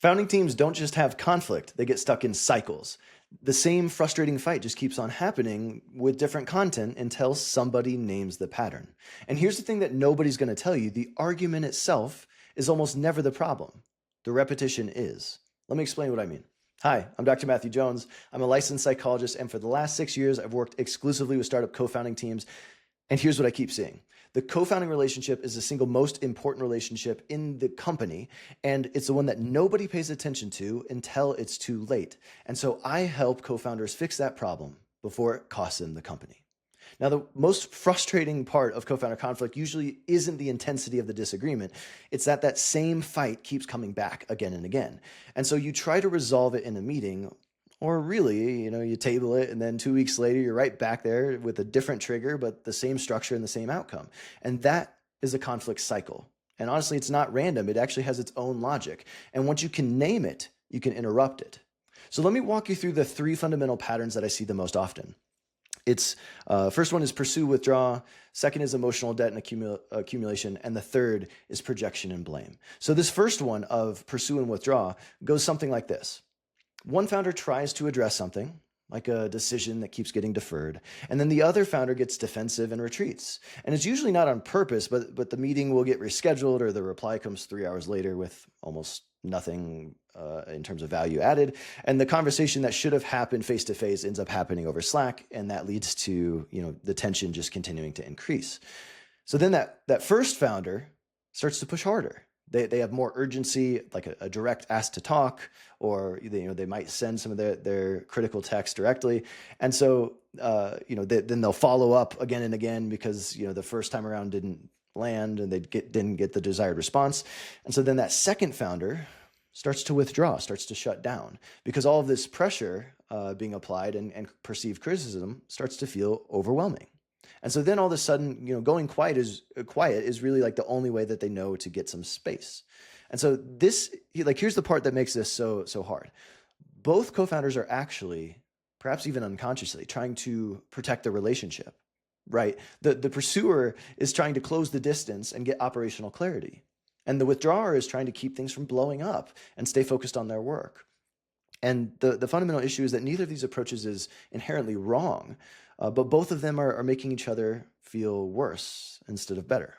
Founding teams don't just have conflict, they get stuck in cycles. The same frustrating fight just keeps on happening with different content until somebody names the pattern. And here's the thing that nobody's going to tell you: the argument itself is almost never the problem. The repetition is. Let me explain what I mean. Hi, I'm Dr. Matthew Jones. I'm a licensed psychologist, and for the last 6 years, I've worked exclusively with startup co-founding teams. And here's what I keep seeing. The co-founding relationship is the single most important relationship in the company, and it's the one that nobody pays attention to until it's too late. And so I help co-founders fix that problem before it costs them the company. Now, the most frustrating part of co-founder conflict usually isn't the intensity of the disagreement. It's that that same fight keeps coming back again and again. And so you try to resolve it in a meeting, or really, you table it, and then 2 weeks later, you're right back there with a different trigger, but the same structure and the same outcome. And that is a conflict cycle. And honestly, it's not random. It actually has its own logic. And once you can name it, you can interrupt it. So let me walk you through the three fundamental patterns that I see the most often. It's first one is pursue, withdraw. Second is emotional debt and accumulation. And the third is projection and blame. So this first one of pursue and withdraw goes something like this. One founder tries to address something, like a decision that keeps getting deferred, and then the other founder gets defensive and retreats. And it's usually not on purpose, but the meeting will get rescheduled, or the reply comes 3 hours later with almost nothing in terms of value added. And the conversation that should have happened face-to-face ends up happening over Slack, and that leads to the tension just continuing to increase. So then that first founder starts to push harder. They have more urgency, like a direct ask to talk, or they might send some of their critical text directly. And so then they'll follow up again and again because the first time around didn't land and didn't get the desired response. And so then that second founder starts to withdraw, starts to shut down, because all of this pressure being applied and perceived criticism starts to feel overwhelming. And so then all of a sudden, going quiet is really like the only way that they know to get some space. And so here's the part that makes this so hard. Both co-founders are actually, perhaps even unconsciously, trying to protect the relationship, right? The pursuer is trying to close the distance and get operational clarity. And the withdrawer is trying to keep things from blowing up and stay focused on their work. And the fundamental issue is that neither of these approaches is inherently wrong, but both of them are making each other feel worse instead of better.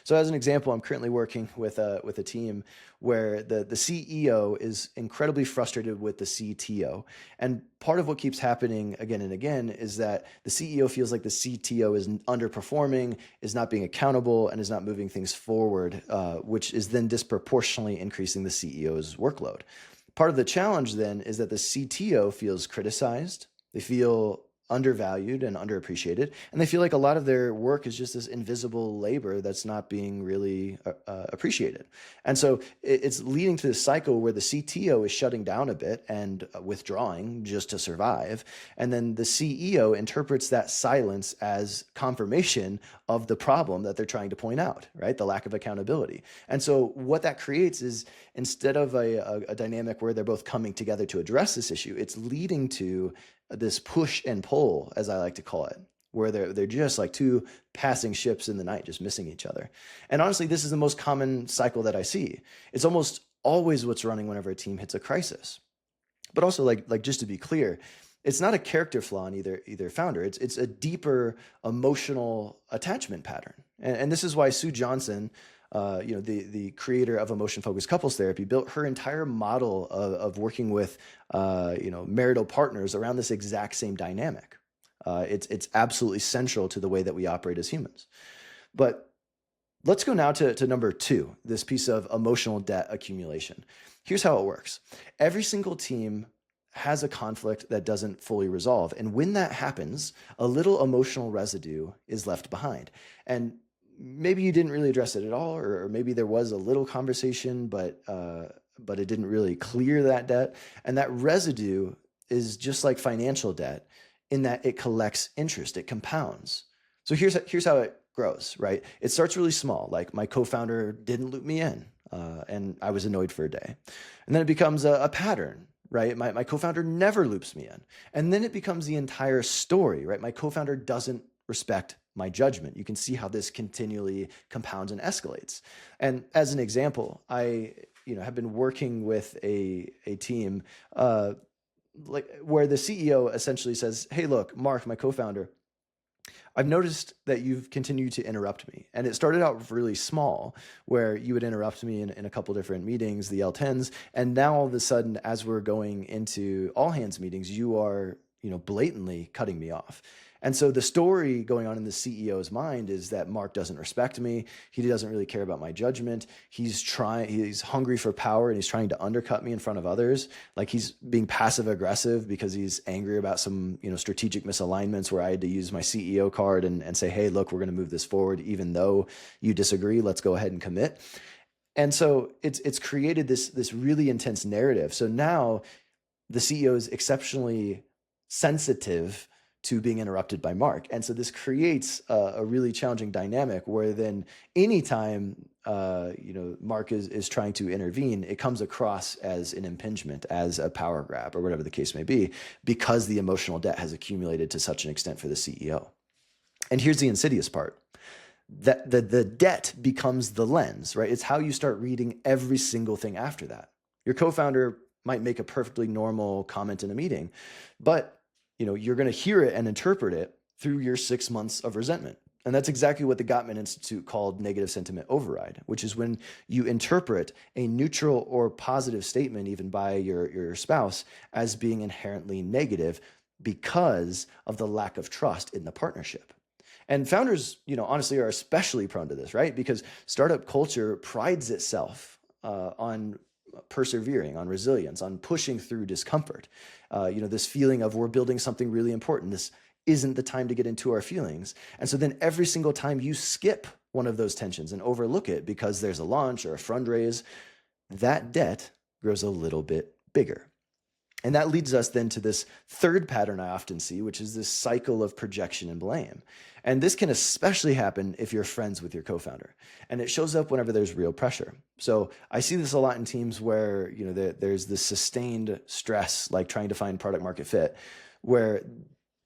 So as an example, I'm currently working with a team where the CEO is incredibly frustrated with the CTO. And part of what keeps happening again and again is that the CEO feels like the CTO is underperforming, is not being accountable, and is not moving things forward, which is then disproportionately increasing the CEO's workload. Part of the challenge then is that the CTO feels criticized, they feel undervalued and underappreciated, and they feel like a lot of their work is just this invisible labor that's not being really appreciated. And so it's leading to this cycle where the CTO is shutting down a bit and withdrawing just to survive. And then the CEO interprets that silence as confirmation of the problem that they're trying to point out, right? The lack of accountability. And so what that creates is, instead of a dynamic where they're both coming together to address this issue, it's leading to this push and pull, as I like to call it, where they're just like two passing ships in the night, just missing each other. And honestly, this is the most common cycle that I see. It's almost always what's running whenever a team hits a crisis. But also, like just to be clear, it's not a character flaw in either founder. It's a deeper emotional attachment pattern. And this is why Sue Johnson, the creator of emotion-focused couples therapy, built her entire model of working with, marital partners around this exact same dynamic. It's absolutely central to the way that we operate as humans. But let's go now to number 2, this piece of emotional debt accumulation. Here's how it works. Every single team has a conflict that doesn't fully resolve. And when that happens, a little emotional residue is left behind. And maybe you didn't really address it at all, or maybe there was a little conversation, but it didn't really clear that debt. And that residue is just like financial debt in that it collects interest, it compounds. So here's how it grows, right? It starts really small, like my co-founder didn't loop me in, and I was annoyed for a day. And then it becomes a pattern, right? My co-founder never loops me in. And then it becomes the entire story, right? My co-founder doesn't respect my judgment. You can see how this continually compounds and escalates. And as an example, have been working with a team, like where the CEO essentially says, "Hey, look, Mark, my co-founder, I've noticed that you've continued to interrupt me." And it started out really small, where you would interrupt me in a couple different meetings, the L10s. And now all of a sudden, as we're going into all hands meetings, you are, blatantly cutting me off. And so the story going on in the CEO's mind is that Mark doesn't respect me. He doesn't really care about my judgment. He's hungry for power and he's trying to undercut me in front of others. Like he's being passive aggressive because he's angry about some, strategic misalignments where I had to use my CEO card and say, "Hey, look, we're going to move this forward. Even though you disagree, let's go ahead and commit." And so it's created this really intense narrative. So now the CEO is exceptionally sensitive to being interrupted by Mark. And so this creates a really challenging dynamic where then anytime Mark is trying to intervene, it comes across as an impingement, as a power grab, or whatever the case may be, because the emotional debt has accumulated to such an extent for the CEO. And here's the insidious part. That the debt becomes the lens, right? It's how you start reading every single thing after that. Your co-founder might make a perfectly normal comment in a meeting, but you're going to hear it and interpret it through your 6 months of resentment. And that's exactly what the Gottman Institute called negative sentiment override, which is when you interpret a neutral or positive statement, even by your spouse, as being inherently negative because of the lack of trust in the partnership. And founders, honestly, are especially prone to this, right? Because startup culture prides itself on persevering, on resilience, on pushing through discomfort. This feeling of we're building something really important. This isn't the time to get into our feelings. And so then every single time you skip one of those tensions and overlook it because there's a launch or a fundraise, that debt grows a little bit bigger. And that leads us then to this third pattern I often see, which is this cycle of projection and blame. And this can especially happen if you're friends with your co-founder. And it shows up whenever there's real pressure. So I see this a lot in teams where there's this sustained stress, like trying to find product market fit, where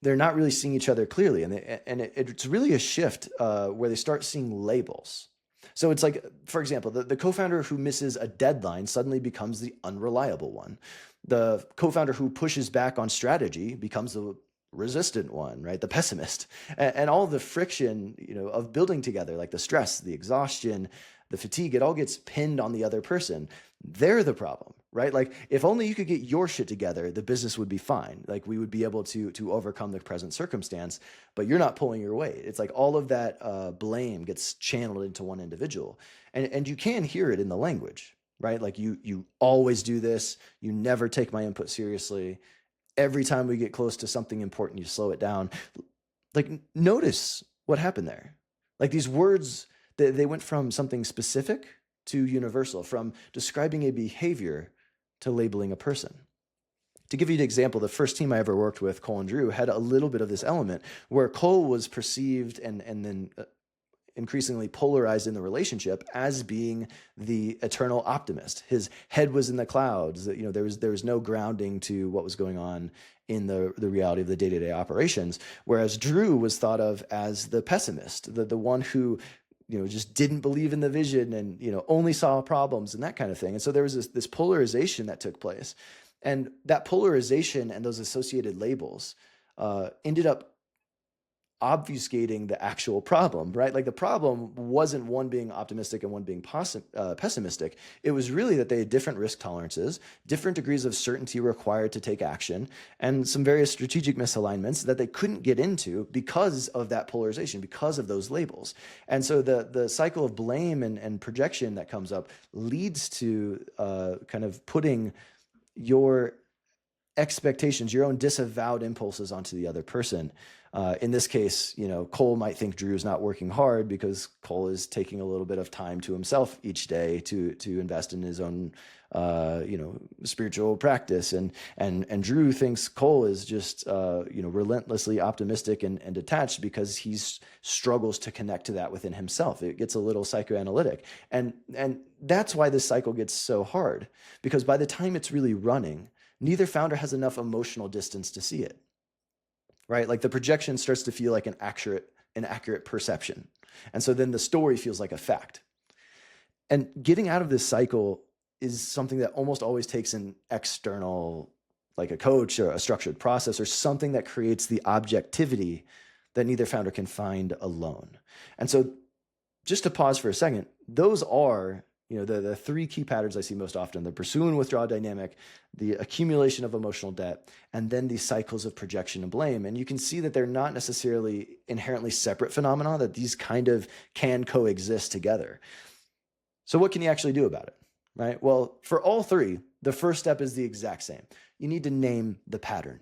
they're not really seeing each other clearly. And it's really a shift where they start seeing labels. So it's like, for example, the co-founder who misses a deadline suddenly becomes the unreliable one. The co-founder who pushes back on strategy becomes the resistant one, right? The pessimist. And all the friction, of building together, like the stress, the exhaustion, the fatigue, it all gets pinned on the other person. They're the problem, right? Like if only you could get your shit together, the business would be fine. Like we would be able to overcome the present circumstance, but you're not pulling your weight. It's like all of that blame gets channeled into one individual. And you can hear it in the language, right? Like you always do this. You never take my input seriously. Every time we get close to something important, you slow it down. Like notice what happened there. Like these words, they went from something specific to universal, from describing a behavior to labeling a person. To give you an example, the first team I ever worked with, Cole and Drew, had a little bit of this element where Cole was perceived and then increasingly polarized in the relationship as being the eternal optimist. His head was in the clouds. There was no grounding to what was going on in the reality of the day-to-day operations. Whereas Drew was thought of as the pessimist, the one who just didn't believe in the vision and only saw problems and that kind of thing. And so there was this polarization that took place, and that polarization and those associated labels ended up obfuscating the actual problem, right? Like the problem wasn't one being optimistic and one being pessimistic. It was really that they had different risk tolerances, different degrees of certainty required to take action, and some various strategic misalignments that they couldn't get into because of that polarization, because of those labels. And so the cycle of blame and projection that comes up leads to kind of putting your expectations, your own disavowed impulses onto the other person. In this case, Cole might think Drew's not working hard because Cole is taking a little bit of time to himself each day to invest in his own, spiritual practice. And Drew thinks Cole is just, relentlessly optimistic and detached because he struggles to connect to that within himself. It gets a little psychoanalytic. And that's why this cycle gets so hard, because by the time it's really running, neither founder has enough emotional distance to see it, right? Like the projection starts to feel like an accurate perception. And so then the story feels like a fact. And getting out of this cycle is something that almost always takes an external, like a coach or a structured process or something that creates the objectivity that neither founder can find alone. And so just to pause for a second, those are, the three key patterns I see most often: the pursue and withdraw dynamic, the accumulation of emotional debt, and then these cycles of projection and blame. And you can see that they're not necessarily inherently separate phenomena, that these kind of can coexist together. So what can you actually do about it, right? Well, for all three, the first step is the exact same. You need to name the pattern.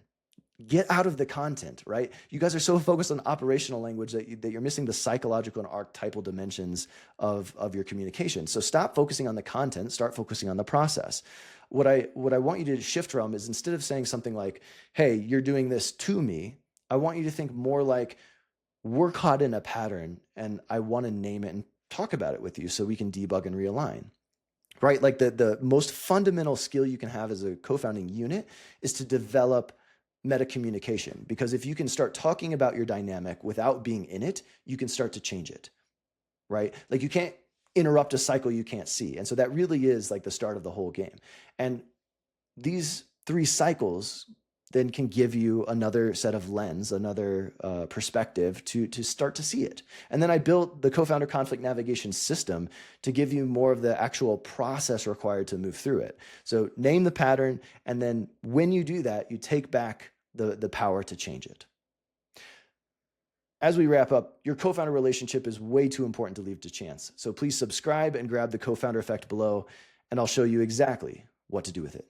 Get out of the content, right? You guys are so focused on operational language that you're missing the psychological and archetypal dimensions of your communication. So stop focusing on the content, start focusing on the process. What I want you to shift from is, instead of saying something like, hey, you're doing this to me, I want you to think more like, we're caught in a pattern and I want to name it and talk about it with you so we can debug and realign. Right? Like the most fundamental skill you can have as a co-founding unit is to develop meta communication, because if you can start talking about your dynamic without being in it, you can start to change it, right? Like you can't interrupt a cycle you can't see. And so that really is like the start of the whole game. And these three cycles then can give you another set of lens, another perspective to start to see it. And then I built the co-founder conflict navigation system to give you more of the actual process required to move through it. So name the pattern, and then when you do that, you take back the power to change it. As we wrap up, your co-founder relationship is way too important to leave to chance. So please subscribe and grab the co-founder effect below, and I'll show you exactly what to do with it.